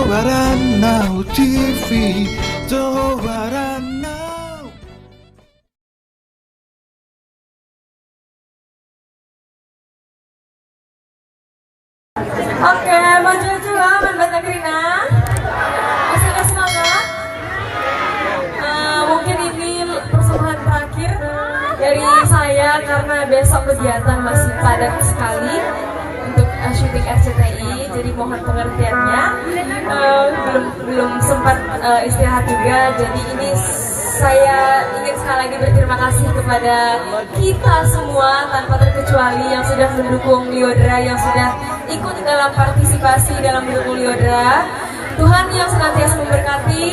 Now TV, Now. Oke, maju juga Mbak Takrina. Masih ada semangat? Mungkin ini persembahan terakhir dari saya karena besok kegiatan masih padat sekali untuk syuting RCTI, jadi mohon pengertiannya. Belum sempat istirahat juga, jadi ini saya ingin sekali lagi berterima kasih kepada kita semua tanpa terkecuali yang sudah mendukung Lyodra, yang sudah ikut dalam partisipasi dalam mendukung Lyodra. Tuhan yang senantiasa memberkati,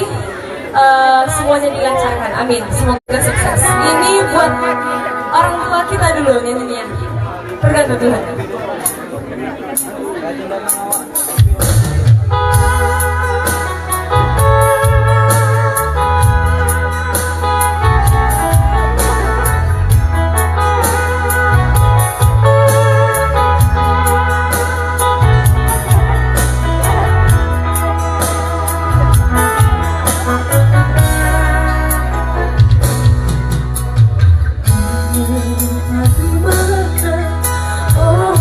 semuanya dilancarkan, amin, semoga sukses. Ini buat orang tua kita dulu nyanyinya, berkata Tuhan. Oh,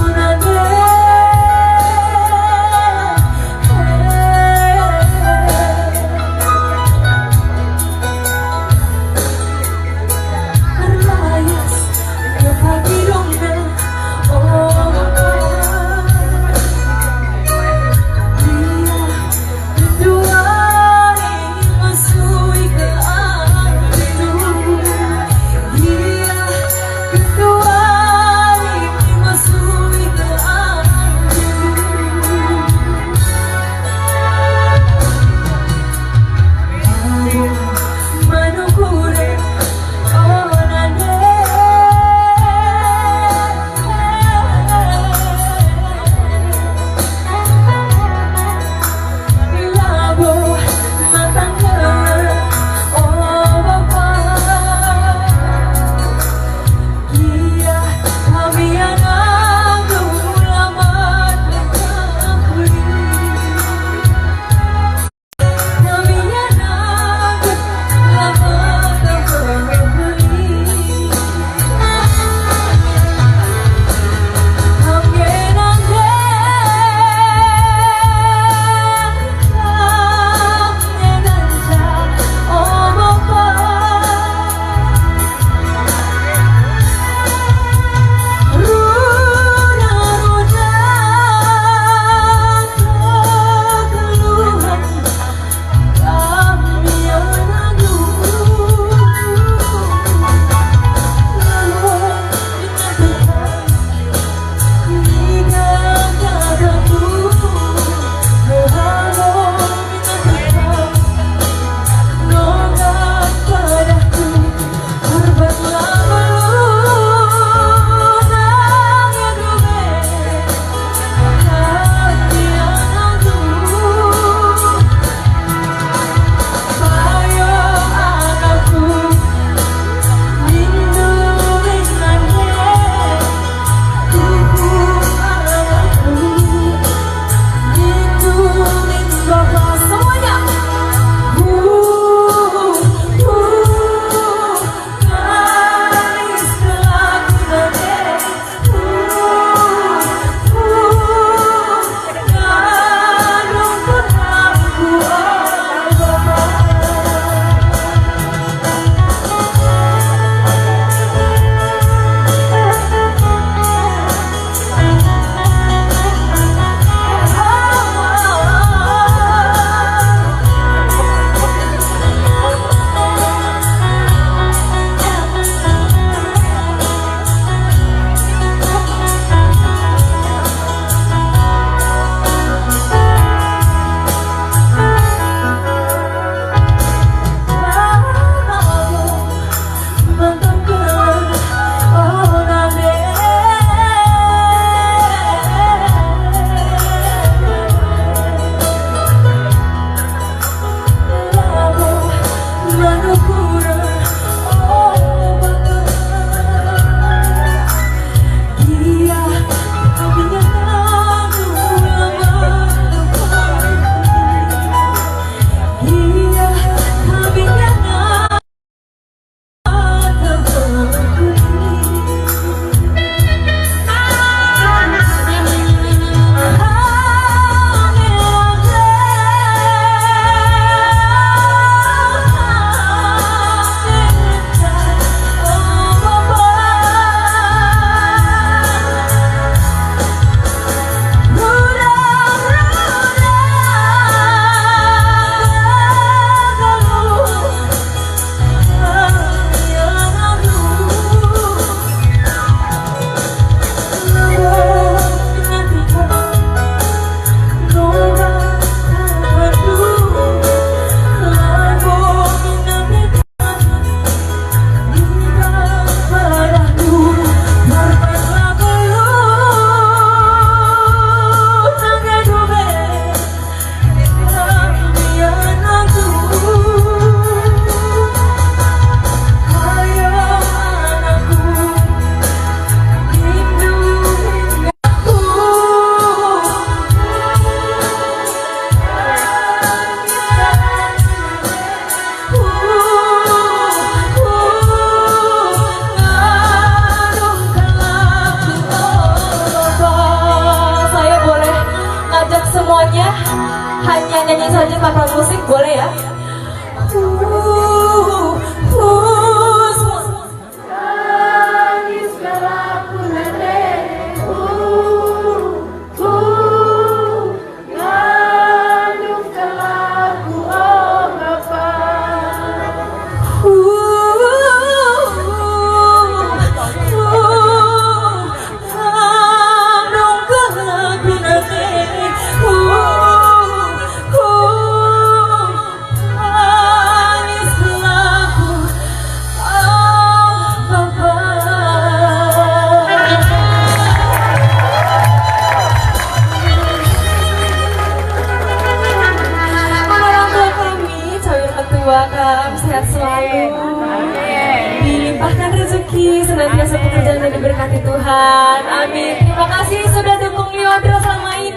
hanya nyanyi saja tanpa musik boleh ya? Sehat selalu, dilimpahkan rezeki, senantiasa pekerjaan yang diberkati Tuhan. Amin. Terima kasih sudah dukung Yodro selama ini.